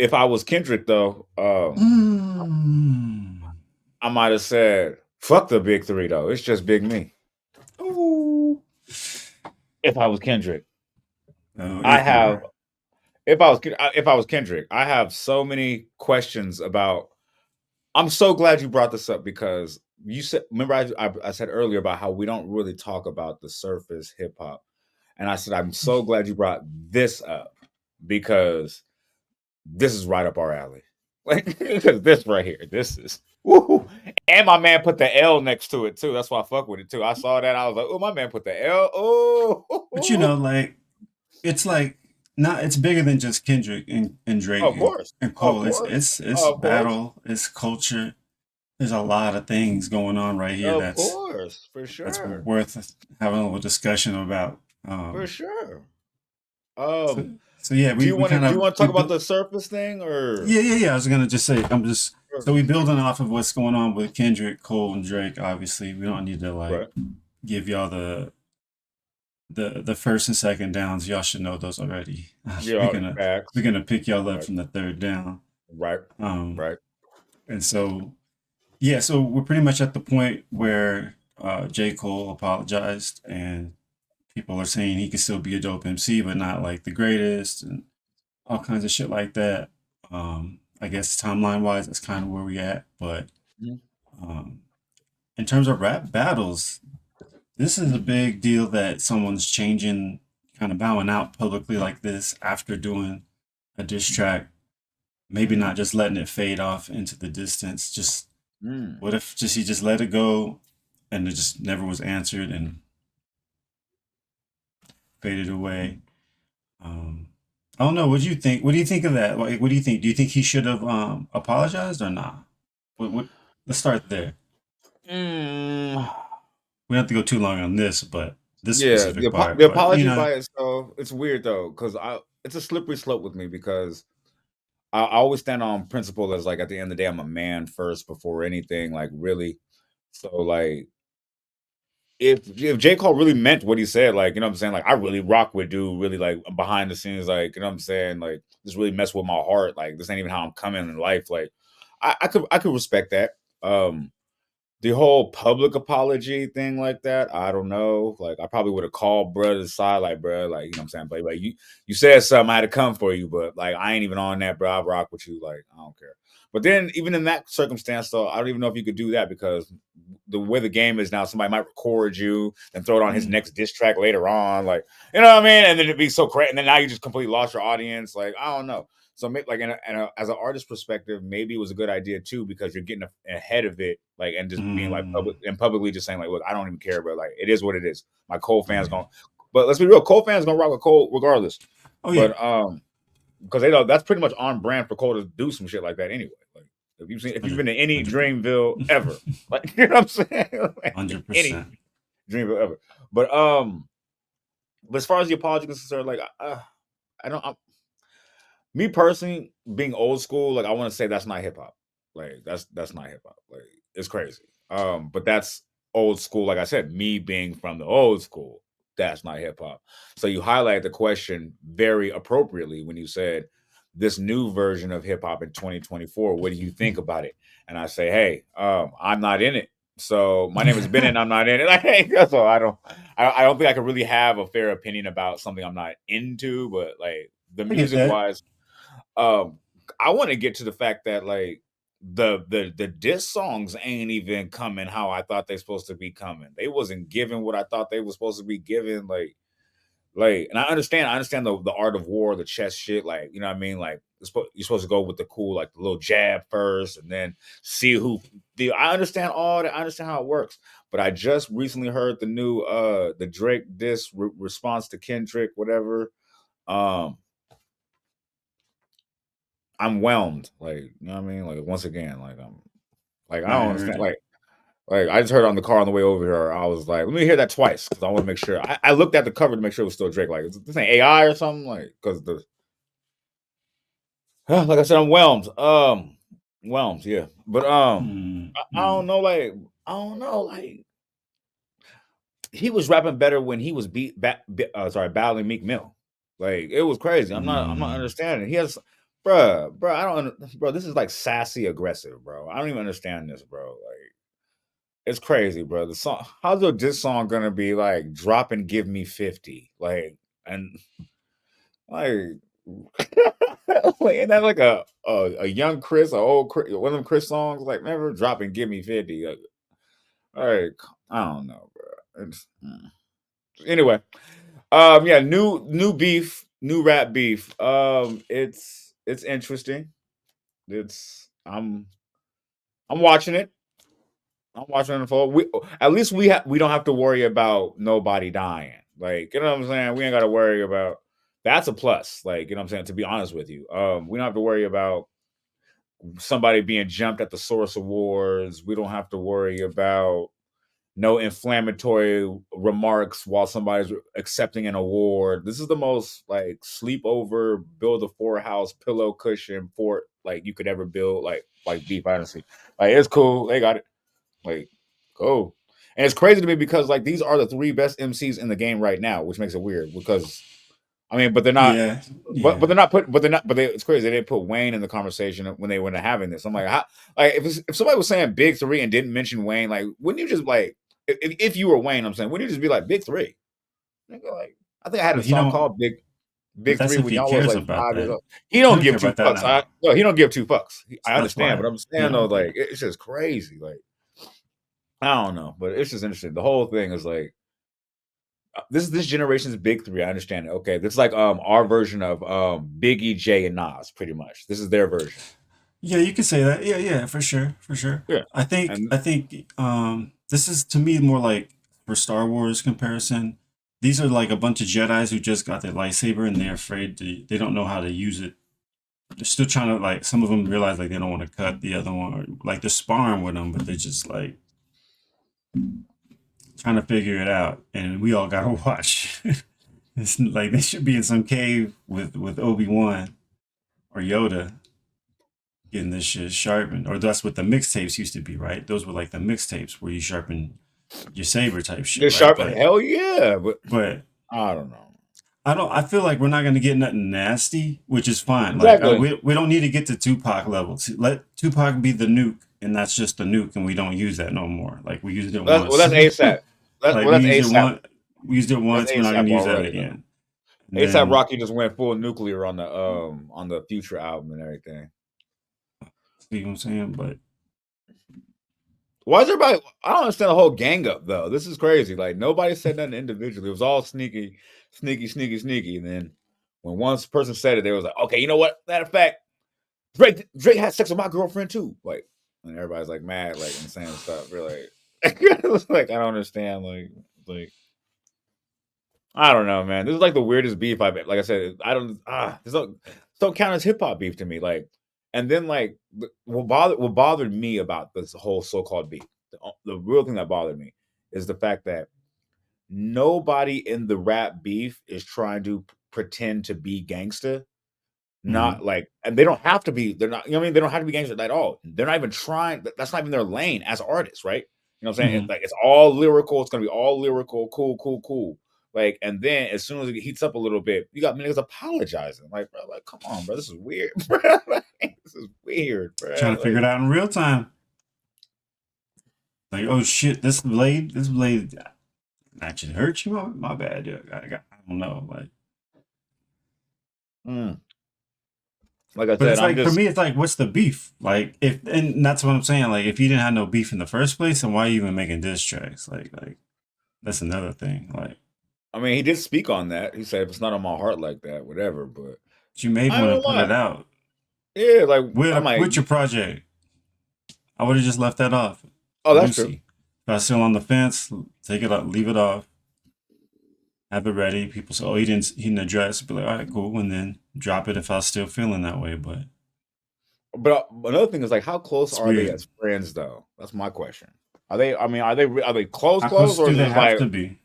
if I was Kendrick though, Mm. I might have said, "Fuck the big three though. It's just Big Me." Ooh. If I was Kendrick, Oh, I if you have. were. If I was Kendrick, I have so many questions about. I'm so glad you brought this up because you said. Remember, I said earlier about how we don't really talk about the surface hip hop, and I said I'm so glad you brought this up because this is right up our alley. Like because this right here, this is. Woo. And my man put the L next to it too. That's why I fuck with it too. I saw that. I was like, oh, my man put the L. But you Oh, know, like not it's bigger than just Kendrick and Drake of course. and Of Cole. course. It's Of course. battle, it's culture. There's a lot of things going on right here Of course. For that's sure. worth having a little discussion about. For sure. So, Um, so yeah, do you we want to kind of we talk about built. the surface thing or Yeah. I was gonna just say, I'm just Sure. so we building off of what's going on with Kendrick, Cole, and Drake. Obviously, we don't need to like Right. give y'all the first and second downs. Y'all should know those already. we're Yeah, gonna we're facts. gonna pick y'all up Right. from the third down. Right. Um, Right. and so yeah, so we're pretty much at the point where J. Cole apologized, and people are saying he can still be a dope MC, but not like the greatest, and all kinds of shit like that. I guess timeline wise, that's kind of where we at. But Mhm. um, in terms of rap battles, this is a big deal that someone's changing, kind of bowing out publicly like this after doing a diss track. Maybe not just letting it fade off into the distance. Just Mm. what if just he just let it go, and it just never was answered and faded away. Um, I don't know. What do you think? What do you think of that? Like, what do you think? Do you think he should have apologized or not? What? Let's start there. Mm. We don't have to go too long on this, but this Yeah, specific the part. But apology by itself, it's weird though, because I it's a slippery slope with me because I always stand on principle as like at the end of the day, I'm a man first before anything, like really. So like if J. Cole really meant what he said, like, you know what I'm saying? Like, I really rock with dude, really like behind the scenes, like, you know what I'm saying? Like, this really messed with my heart. Like, this ain't even how I'm coming in life. Like, I could respect that. Um, the whole public apology thing like that, I don't know. Like, I probably would have called brother's side, like, bro, like, you know what I'm saying? But like you said something, I had to come for you, but like I ain't even on that, bro. I rock with you, like, I don't care. But then even in that circumstance, though, I don't even know if you could do that because the way the game is now, somebody might record you and throw it on his mm, next diss track later on, like, you know what I mean? And then it'd be so crazy, and then now you just completely lost your audience. Like, I don't know. So, like, as an artist perspective, maybe it was a good idea too because you're getting ahead of it, like, and just being like mm, publicly just saying like, look, I don't even care, but like, it is what it is. My Cole fans right. going, but let's be real, Cole fans gonna rock with Cole regardless. Oh yeah. But because they know that's pretty much on brand for Cole to do some shit like that anyway. Like, if you've been to any 100, Dreamville ever, like, you know what I'm saying, like, any 100%. Dreamville ever. But but as far as the apology is concerned, like, I don't. Me personally, being old school, like I want to say that's not hip hop. Like that's not hip hop. Like it's crazy. But that's old school. Like I said, me being from the old school, that's not hip hop. So you highlight the question very appropriately when you said this new version of hip hop in 2024. What do you think about it? And I say, hey, I'm not in it. So my name is Ben, and I'm not in it. Like, hey, that's all. I don't think I can really have a fair opinion about something I'm not into. But like the I get music that. wise, um, I want to get to the fact that like the diss songs ain't even coming how I thought they supposed to be coming. They wasn't giving what I thought they was supposed to be giving. And I understand the art of war, the chess shit. Like, you know what I mean? Like you're supposed to go with the cool, like the little jab first, and then see who. I understand all that. I understand how it works. But I just recently heard the new the Drake diss response to Kendrick, whatever. Um, I'm whelmed. Like, you know what I mean? Like once again, like I'm like I don't understand. Right. Like I just heard it on the car on the way over here. I was like, let me hear that twice because I want to make sure. I looked at the cover to make sure it was still Drake. Like, is this ain't AI or something? Like, because the like I said, I'm whelmed. Whelmed, yeah. But Mm, I mm, don't know. Like, I don't know. Like, he was rapping better when he was battling Meek Mill. Like, it was crazy. I'm not mm. understanding. He has. bro, bro. This is like sassy aggressive, bro. I don't even understand this, bro. Like, it's crazy, bro. The song, how's this song gonna be like? Drop and give me 50, like, and like, like, ain't that like a young Chris, a old Chris, one of them Chris songs? Like, never drop and give me 50. Like, I don't know, bro. Anyway, yeah, new beef, new rap beef. It's interesting. It's I'm watching it. I'm watching it unfold. At least we don't have to worry about nobody dying. Like, you know what I'm saying? We ain't got to worry about. That's a plus. Like, you know what I'm saying? To be honest with you, we don't have to worry about somebody being jumped at the source of wars. We don't have to worry about no inflammatory remarks while somebody's accepting an award. This is the most like sleepover, build a four house pillow cushion fort like you could ever build. Like beef, honestly. Like, it's cool. They got it. Like, cool. And it's crazy to me because like these are the three best MCs in the game right now, which makes it weird because I mean, but they're not. Yeah, But yeah. they're not put. But they're not. But it's crazy. They didn't put Wayne in the conversation when they were having this. I'm like, how? Like, if somebody was saying Big Three and didn't mention Wayne, like, wouldn't you just like, if you were Wayne, I'm saying, wouldn't you just be like Big Three? Like, I think I had a But he song don't. called But Big that's Three if when he y'all was cares like about 5 years that. old. He He don't don't care give two about that fucks. now. No, he don't give two fucks. So I that's understand, but why I'm he saying though, don't like, care. it's just crazy. Like, I don't know, but it's just interesting. The whole thing is like this generation's big three. I understand it. Okay, this is like our version of Biggie, Jay, and Nas. Pretty much, this is their version. Yeah, you could say that. Yeah, yeah, for sure, for sure. Yeah, I think and I think this is to me more like for Star Wars comparison. These are like a bunch of Jedi's who just got their lightsaber and they're afraid they don't know how to use it. They're still trying to like some of them realize like they don't want to cut the other one or like they're sparring with them, but they're just like trying to figure it out. And we all gotta watch. It's like they should be in some cave with Obi-Wan or Yoda getting this shit sharpened. Or that's what the mixtapes used to be, right? Those were like the mixtapes where you sharpen your saber type shit, the right? sharp. Hell yeah, But I don't know. I feel like we're not gonna get nothing nasty, which is fine. Like Exactly. we don't need to get to Tupac levels. Let Tupac be the nuke, and that's just the nuke, and we don't use that no more. Like we used it Well, once. that's ASAP. Like That's ASAP. we used it That's once. We're not ASAP gonna use that already though. again. And ASAP then Rocky just went full nuclear on the Future album and everything. see what I'm saying? But Why is everybody? I don't understand the whole gang up though. This is crazy. Like nobody said nothing individually. It was all sneaky, sneaky, sneaky, sneaky. And then when one person said it, they was like, "Okay, you know what? Matter of fact, Drake had sex with my girlfriend too." Like, and everybody's like mad, like and saying stuff. We're like, it's like I don't understand. Like I don't know, man. This is like the weirdest beef I've. Like I said, I don't. This don't count as hip hop beef to me. Like, and then like what bothered me about this whole so called beef, the real thing that bothered me is the fact that nobody in the rap beef is trying to pretend to be gangsta. mhm. Not like, and they don't have to be. They're not. You know what I mean? They don't have to be gangster at all. They're not even trying. That's not even their lane as artists, right? You know what I'm saying? Mhm. Like it's all lyrical. It's gonna be all lyrical. Cool, cool, cool. Like, and then as soon as it heats up a little bit, you got niggas apologizing. Like, bro, like, come on, bro, this is weird, bro. Like, this is weird, Trying bro. to figure it Like, out in real time. Like, oh shit, this blade actually hurt you. My bad. Yeah, I don't know. mm, like I But said, it's I'm like for just. me, it's like, what's the beef? Like, if and that's what I'm saying. Like, if you didn't have no beef in the first place, then why are you even making diss tracks? Like that's another thing. Like, I mean, he did speak on that. He said if it's not on my heart like that, whatever. But you made I ain't one gonna and put it lie. out Yeah, like I'm like, with your project. I would have just left that off. oh, that's true. Lucy. If I was still on the fence, take it off, leave it off, have it ready. People say, oh, he didn't address. Be like, all right, cool, and then drop it if I was still feeling that way. But But another thing is like, how close it's are they weird. as friends though? That's my question. Are they? I mean, are they close, How close, close or do is it they just have like? to be?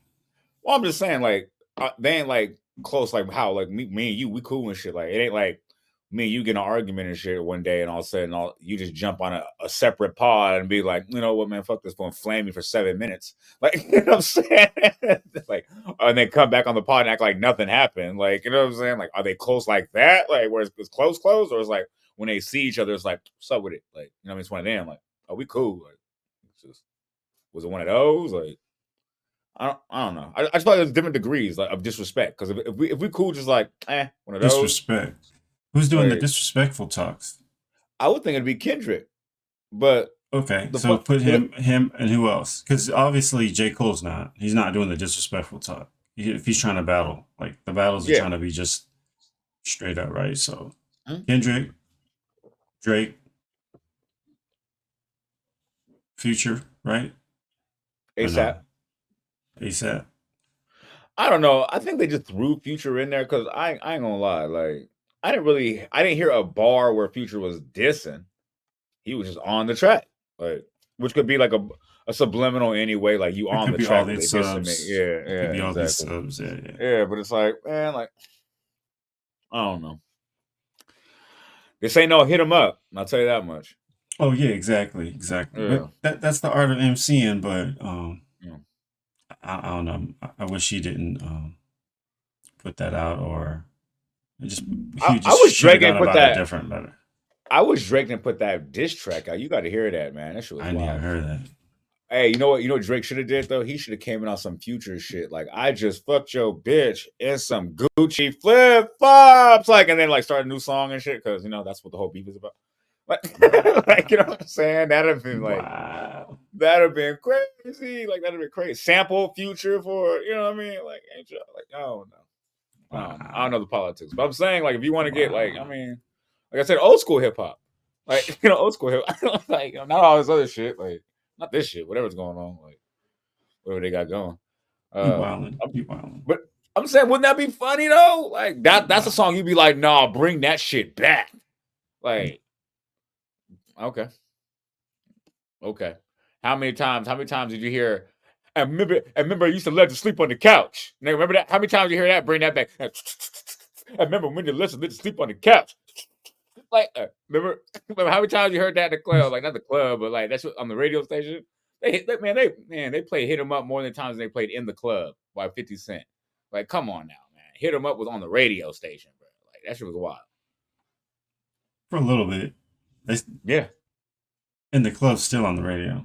Well, I'm just saying, like, they ain't like close, like how, like me and you, we cool and shit. Like, it ain't like me and you get in an argument and shit one day, and all of a sudden, you just jump on a separate pod and be like, you know what, man, fuck this phone, flame me for 7 minutes, like, you know what I'm saying? Like, and then come back on the pod and act like nothing happened, like, you know what I'm saying? Like, are they close like that? Like, where it's close, or it's like when they see each other, it's like, what's up with it? Like, you know what I mean? It's one of them, like, are we cool? Like, it's just, was it one of those? Like, I don't know. I just feel like there's different degrees like of disrespect. Because if we cool, just like one of those. Disrespect. Who's doing the Like disrespectful talks? I would think it'd be Kendrick, but Okay, the so fu- put but him, and who else? Because obviously J. Cole's not. He's not doing the disrespectful talk. If he's trying to battle, like the battles are yeah, trying to be just straight up, right? So Mhm. Kendrick, Drake, Future, right? Or no? ASAP. ASAP. I don't know. I think they just threw Future in there because I ain't gonna lie. Like I didn't hear a bar where Future was dissing. He was just on the track, like which could be like a subliminal anyway. Like you It on could the be all track, but these they dissing me. subs. Yeah, It could yeah, be all these exactly. subs. Yeah, yeah. Yeah, but it's like man, like I don't know. This ain't no hit him up. I'll tell you that much. Oh yeah, exactly, exactly. But Yeah. that's the art of MCing. But Yeah. I don't know. I wish he didn't put that out, or just he I just wish should have Drake gone ain't put about it that. different, better. I wish Drake didn't put that diss track out. You got to hear that, man. That shit was I never wild. heard that. Hey, you know what? You know what Drake should have did though? He should have came in on some Future shit. Like I just fucked your bitch in some Gucci flip flops, like, and then like start a new song and shit because you know that's what the whole beef is about. Like you know what I'm saying? That'd have been like Wow. that'd have been crazy. Like that'd have been crazy. Sample Future for you know what I mean? Like ain't you like I don't know. I don't know Wow. the politics, but I'm saying like if you want to get like I Wow. mean, like I said, old school hip hop, like you know, old school hip, like not all this other shit, like not this shit, whatever's going on, like whatever they got going. You Uh, wildin'. You wildin'. but I'm saying, wouldn't that be funny though? Like You that's a wildin'. song you'd be like, nah, bring that shit back. Like okay, okay. How many times did you hear? I remember I used to love to sleep on the couch. Now, remember that? How many times you hear that? Bring that back. I remember when you listen to sleep on the couch. Like, remember how many times you heard that in the club? Like, not the club, but like that's what, on the radio station. They played "Hit 'Em Up" more than times than they played "In the Club" by 50 Cent. Like, come on now, man. "Hit 'Em Up" was on the radio station, bro. Like that shit was wild. For a little bit. They Yeah, in the club still on the radio.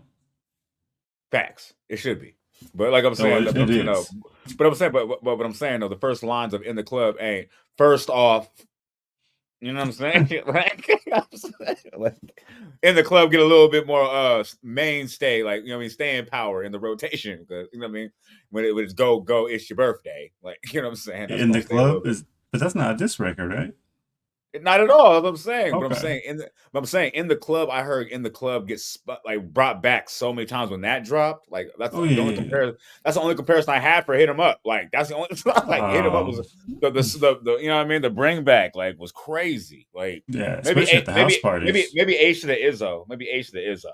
facts. It should be, but like I'm Oh, saying, it you know, is. but I'm saying, but I'm saying though, the first lines of "In the Club" ain't first off. You know what I'm saying? Like, in the club, get a little bit more mainstay, like you know what I mean, stay in power in the rotation. Because you know what I mean, when it's go, it's your birthday. Like, you know what I'm saying? That's In gonna the stay a little club bit. is, but that's not a diss record, right? Not at all. That's what I'm saying. Okay. But I'm saying in the club, I heard in the club gets like brought back so many times when that dropped. Like that's Oh the only yeah, yeah. comparison. That's the only comparison I had for "Hit 'Em Up." Like that's the only like "Hit 'Em Up" was Um, the you know what I mean. The bring back like was crazy. Like yeah, especially at the house parties. maybe H to the Izzo. Maybe H to the Izzo.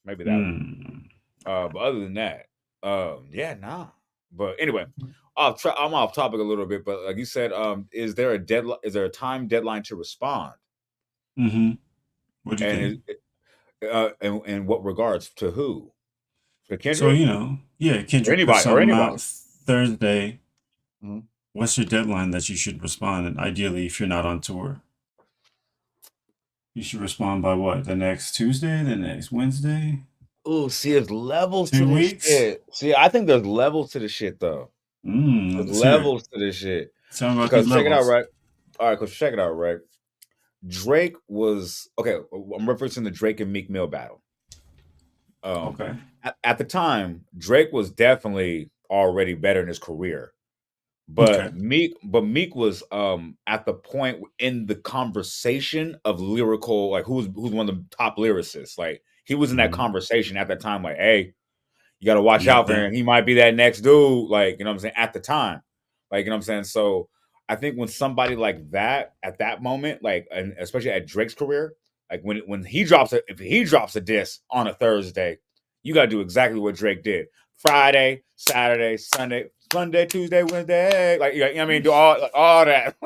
Maybe that one. Hmm. But other than that, yeah, nah. But anyway, I'm off topic a little bit. But like you said, is there a deadline? Is there a time deadline to respond? Mm-hmm. What do you think? And in what regards to who? To So, Kendrick yeah, or Kendrick put anybody or something anybody? out Thursday. Mhm. What's your deadline that you should respond? And ideally, if you're not on tour, you should respond by what? The next Tuesday? The next Wednesday? Oh, see, there's levels to 2 this weeks? shit. See, I think there's levels to this shit though. There's Let's hear it. levels to this shit. Tell me about these Because check it out, levels. right? All right, because check it out, right? Drake was okay. I'm referencing the Drake and Meek Mill battle. Um, Okay. at the time, Drake was definitely already better in his career. Okay. Meek was at the point in the conversation of lyrical, like who's one of the top lyricists. Like he was in that Mhm. conversation at that time, like, hey, you gotta watch You got out for that. him. He might be that next dude, like, you know what I'm saying, at the time. Like, you know what I'm saying? So I think when somebody like that at that moment, like, and especially at Drake's career, like when he drops if he drops a diss on a Thursday, you gotta do exactly what Drake did. Friday, Saturday, Sunday, Monday, Tuesday, Wednesday, like you know what I mean, do all that.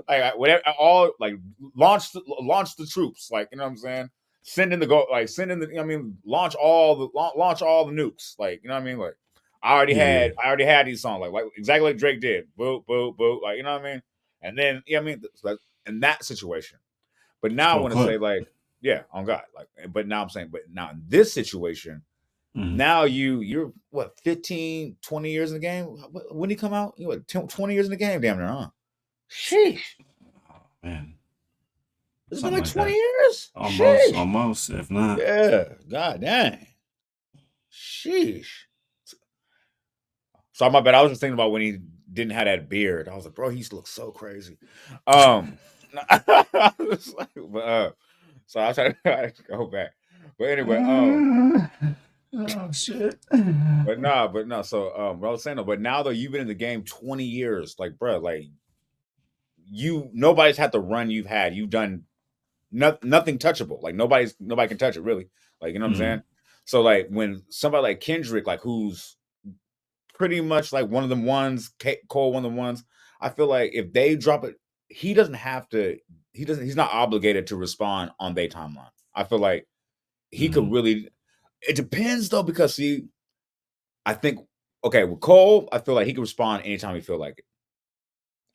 like whatever, all like launch the troops, like you know what I'm saying. Send in the go, like send in the. You know what I mean, launch all the nukes, like you know what I mean. Like I Yeah. already had these songs, like exactly like Drake did, boop boop boop, like you know what I mean. And then you know what I mean, like in that situation. But It's now I called want to say Clip. like, yeah, on God, like. But now I'm saying, but now in this situation, Mm. now you're what 15, 20 years in the game. When did he come out? You what 20 years in the game, damn near, huh? Sheesh. Oh, man. It's been Something like like 20 that. years. Almost, Sheesh. almost, if not. Yeah. God dang. Sheesh. So my bad. I was just thinking about when he didn't have that beard. I was like, bro, he used to look so crazy. I was like, so I was trying to go back. But anyway, Oh shit. but no. So what I was saying though, but now though you've been in the game 20 years, like bro, like nobody's had the run you've had. You've done nothing touchable. Like nobody can touch it really. Like you know what I'm Mm. saying. So like when somebody like Kendrick, like who's pretty much like one of them ones, Cole, one of them ones. I feel like if they drop it, he doesn't have to. He doesn't. He's not obligated to respond on their timeline. I feel like he could Mm. really. It depends though, because see, I think okay with Cole, I feel like he can respond anytime he feel like it.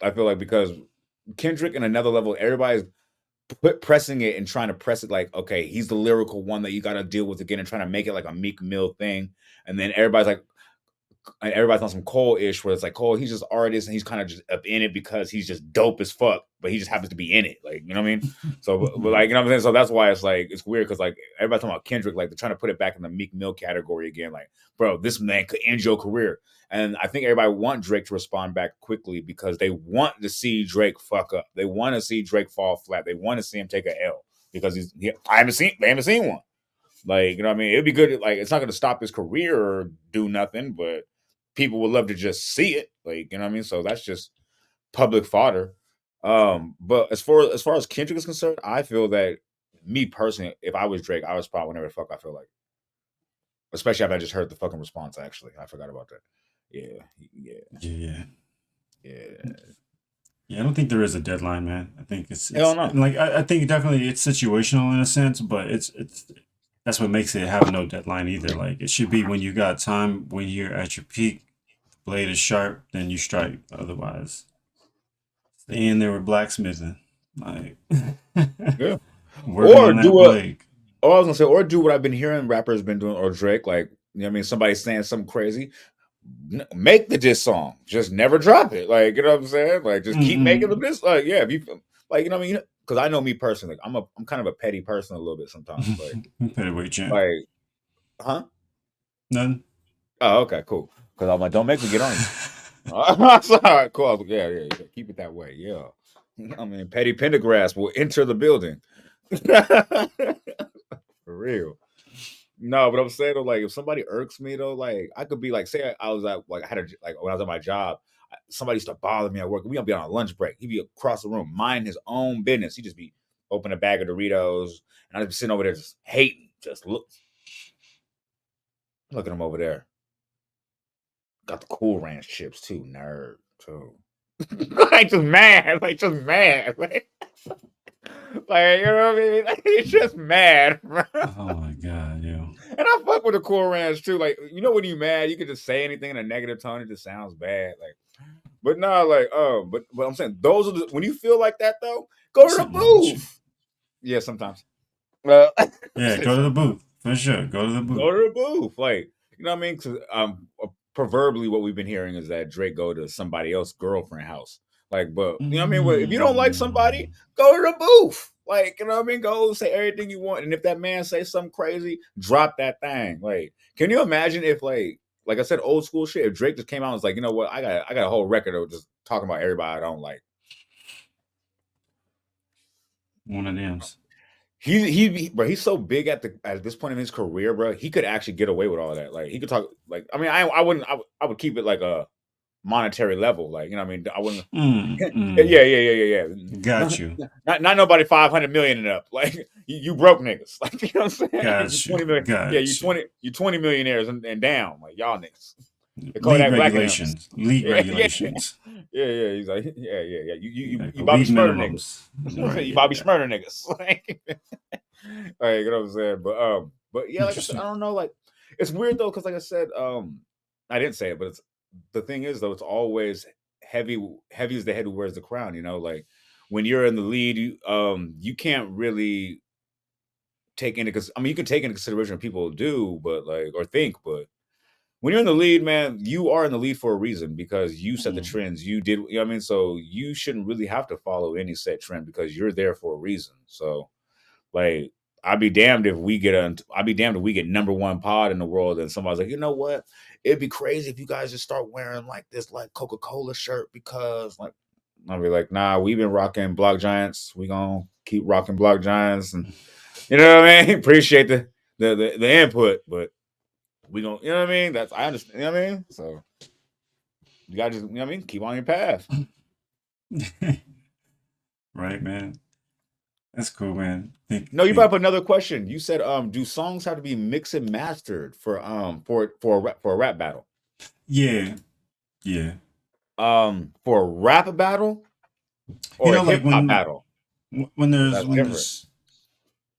I feel like because Kendrick and another level, everybody's pressing it and trying to press it like, okay, he's the lyrical one that you got to deal with again and trying to make it like a Meek Mill thing. And then everybody's like, and everybody's on some Cole-ish where it's like Cole, he's just artist and he's kind of just up in it because he's just dope as fuck, but he just happens to be in it. Like, you know what I mean? So, but like, you know what I'm saying? So that's why it's like, it's weird because like everybody talking about Kendrick, like they're trying to put it back in the Meek Mill category again. Like, bro, this man could end your career. And I think everybody want Drake to respond back quickly because they want to see Drake fuck up. They want to see Drake fall flat. They want to see him take a L because they haven't seen one. Like, you know what I mean? It'd be good. Like, it's not going to stop his career or do nothing, but people would love to just see it. Like, you know what I mean? So that's just public fodder. But as far as Kendrick is concerned, I feel that me personally, if I was Drake, I would spot whenever the fuck I feel like. Especially if I just heard the fucking response, actually. I forgot about that. Yeah. Yeah. Yeah. Yeah, I don't think there is a deadline, man. I think Hell it's no. like I think definitely it's situational in a sense, but it's that's what makes it have no deadline either. Like it should be when you got time, when you're at your peak, the blade is sharp, then you strike. Otherwise, stay in there with blacksmithing. Like Yeah. working Or on that do a blade. Oh, I was gonna say, or do what I've been hearing rappers been doing, or Drake, like you know what I mean, somebody saying something crazy. Make the diss song, just never drop it. Like you know what I'm saying? Like just keep making the Mm-mm. diss. Like yeah, if you like, you know what I mean? Because I know me personally, I'm kind of a petty person a little bit sometimes. Featherweight champ. Like, huh? None. Oh, okay, cool. Because I'm like, don't make me get on you. Sorry, cool. I was like, yeah, keep it that way. Yeah, I mean, petty Pendergrass will enter the building. For real. No, but I'm saying though, like if somebody irks me though, like I could be like, say I was at like I had a like when I was at my job, somebody used to bother me at work. We gonna be on a lunch break. He'd be across the room, mind his own business. He'd just be open a bag of Doritos, and I'd be sitting over there just hating, just look at him over there. Got the Cool Ranch chips too, nerd too. Like just mad, like just mad, like you know what I mean? Like, he's just mad, bro. Oh my god, yo. And I fuck with the Cool Ranch too. Like, you know, when you mad, you can just say anything in a negative tone. It just sounds bad. Like, but no, like, but I'm saying those are when you feel like that though, go to the Something wrong with you. booth. Yeah, sometimes. Uh, Yeah, say go to the sometimes. booth for sure. Go to the booth. Go to the booth. Like, you know what I mean? Because proverbially, what we've been hearing is that Drake go to somebody else's girlfriend house. Like, but you know what I mean? If you don't like somebody, Mm. go to the booth. Like, you know what I mean? Go say everything you want. And if that man say something crazy, drop that thing. Like, can you imagine if like I said, old school shit, if Drake just came out and was like, you know what, I got a whole record of just talking about everybody I don't like. One of them. Bro, he's so big at this point in his career, bro. He could actually get away with all that. Like he could talk like I mean, I wouldn't I would keep it like a monetary level. Like, you know what I mean? I wouldn't yeah. Got you. Not nobody 500 million and up. Like you broke niggas. Like you know what I'm saying? You Got you. 20 million. Yeah, Got you. you 20 millionaires and down. Like y'all niggas. The League Kodak Black and him. regulations. League Yeah, yeah, regulations. yeah. He's like, yeah. Like the You Bobby league Smurder niggas. minimums. Right. You Yeah. Bobby Yeah. Smurder niggas. Like, you know what I'm saying? But yeah, like I said, I Interesting. don't know. Like, it's weird though, because like I said, I didn't say it, but it's the thing is though, it's always heavy. Heavy is the head who wears the crown. You know, like when you're in the lead, you can't really take into because I mean, you can take into consideration what people do, but like or think, but when you're in the lead, man, you are in the lead for a reason because you set the Mhm. trends. You did, you know what I mean? So you shouldn't really have to follow any set trend because you're there for a reason. So, like, I'd be damned if we get number one pod in the world and somebody's like, you know what? It'd be crazy if you guys just start wearing like this, like Coca-Cola shirt because, like, I'll be like, nah, we've been rocking Block Giants. We gonna keep rocking Block Giants, and you know what I mean? Appreciate the input, but we don't, you know what I mean? That's I understand, you know what I mean? So you gotta just, you know what I mean? Keep on your path. Right, man. That's cool, man. No, you brought up another question. You said, do songs have to be mixed and mastered for a rap battle? Yeah. Yeah. For a rap battle You or a know, like hip hop battle? when Because there's that's different.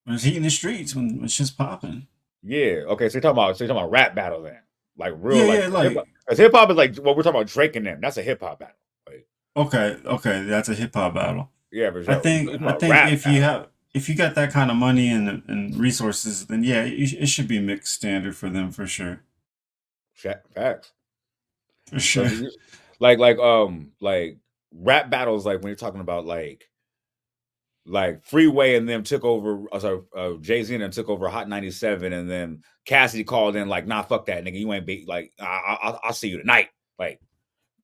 when there's heat in the streets, when shit's popping. Yeah. Okay. So you're talking about rap battle then, like real Yeah, like yeah, hip hop. like Because hip hop is like what we're talking about Drake and them. That's a hip hop battle. Like, okay, okay, that's a hip hop battle. yeah, for I sure. think It's I about think rap battle. if you got that kind of money and resources, then yeah, it should be mixed standard for them for sure. Facts. For sure. Because like rap battles like when you're talking about like Freeway and them took over. Sorry, Jay-Z and them took over Hot 97, and then Cassidy called in like, "Nah, fuck that nigga. You ain't be like, I'll see you tonight." Like,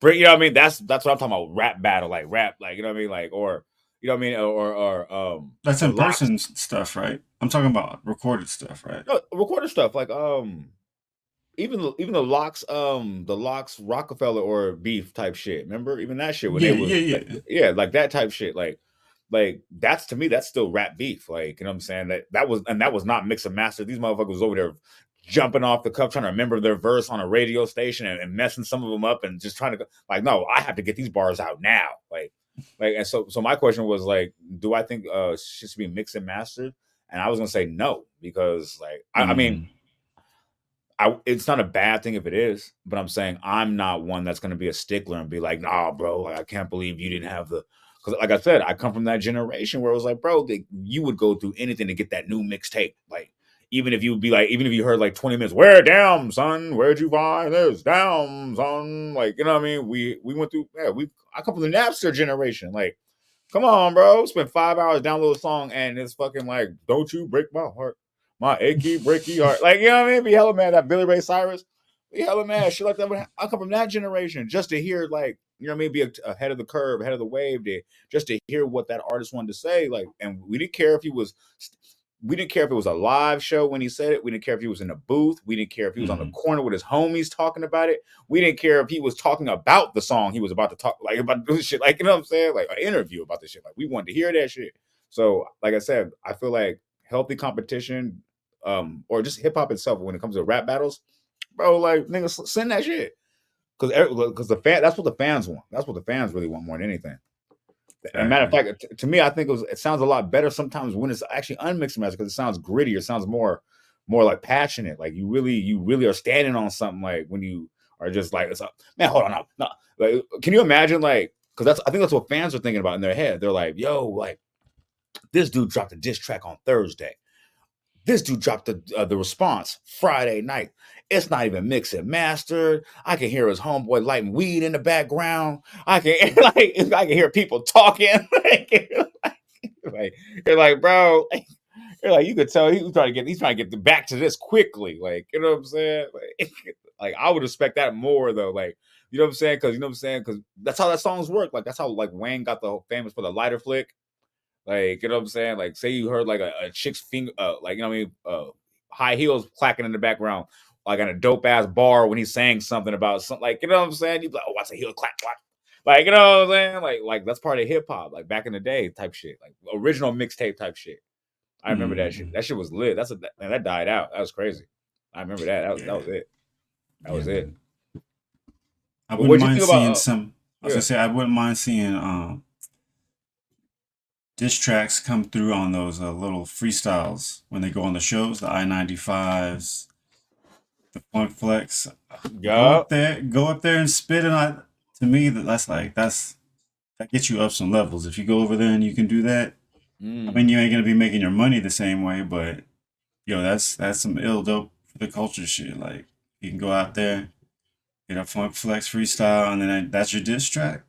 you know what I mean? That's what I'm talking about. Rap battle, like rap, like you know what I mean, like or you know what I mean, or That's the in locks, person stuff, right? I'm talking about recorded stuff, right? no, recorded stuff, like even the locks Rockefeller or beef type shit. Remember even that shit when they Yeah, was yeah, like, yeah. yeah, like that type shit, like that's to me that's still rap beef, like you know what I'm saying, that was not mix and master. These motherfuckers was over there jumping off the cuff trying to remember their verse on a radio station and messing some of them up and just trying to like, no, I have to get these bars out now, like and so my question was like, do I think shit should be mixed and mastered? And I was gonna say no because like I mean Mm, it's not a bad thing if it is, but I'm saying I'm not one that's going to be a stickler and be like, nah, bro, like, I can't believe you didn't have the. Because, like I said, I come from that generation where it was like, bro, you would go through anything to get that new mixtape. Like, even if you would be like, even if you heard like 20 minutes, where damn son, where'd you find this? Damn son, like you know what I mean? We went through, yeah, I come from the Napster generation, like. Come on, bro. Spend 5 hours download a song and it's fucking like, don't you break my heart. My achy, breaky heart. Like, you know what I mean? Be hella mad. That Billy Ray Cyrus. Be hella mad. Shit like that. I come from that generation just to hear, like, you know what I mean? Be ahead of the curve, ahead of the wave, just to hear what that artist wanted to say. Like, and we didn't care if he was. We didn't care if it was a live show when he said it. We didn't care if he was in a booth. We didn't care if he was on the mm, corner with his homies talking about it. We didn't care if he was talking about the song he was about to talk, like about this shit, like you know what I'm saying, like an interview about this shit. Like we wanted to hear that shit. So, like I said, I feel like healthy competition, or just hip hop itself when it comes to rap battles, bro. Like niggas send that shit because the fan. That's what the fans want. That's what the fans really want more than anything. And matter of exactly. fact, to me, I think it sounds a lot better sometimes when it's actually unmixed master because it sounds grittier. It sounds more like passionate. Like you really are standing on something. Like when you are just like, it's man, hold on, no. Like, can you imagine like? Because I think that's what fans are thinking about in their head. They're like, yo, like this dude dropped a diss track on Thursday. This dude dropped the response Friday night. It's not even mixed and mastered. I can hear his homeboy lighting weed in the background. I can I can hear people talking. Like you're like, bro, you're like you could tell he's trying to get back to this quickly. Like you know what I'm saying? Like I would expect that more though. Like you know what I'm saying? Because you know what I'm saying? Because that's how that songs work. Like that's how like Wayne got the famous for the lighter flick. Like, you know what I'm saying? Like, say you heard like a chick's finger, like, you know what I mean? High heels clacking in the background, like in a dope ass bar when he's saying something about something, like, you know what I'm saying? You'd be like, oh, watch a heel clack, clack. Like, you know what I'm saying? Like that's part of hip hop, like back in the day type shit, like original mixtape type shit. I remember that shit. Mm, That shit was lit. Man, that died out. That was crazy. I remember that. That yeah, was it. That yeah, was it. man. I But wouldn't what you mind think seeing about? some. I was gonna Yeah, say I wouldn't mind seeing diss tracks come through on those little freestyles when they go on the shows, the I-95s, the Funk Flex. yeah. Go up there and spit, and to me that gets you up some levels. If you go over there and you can do that, I mean, Mm. you ain't gonna be making your money the same way, but yo, that's some ill dope for the culture shit. Like you can go out there, get a Funk Flex freestyle, and then that's your diss track.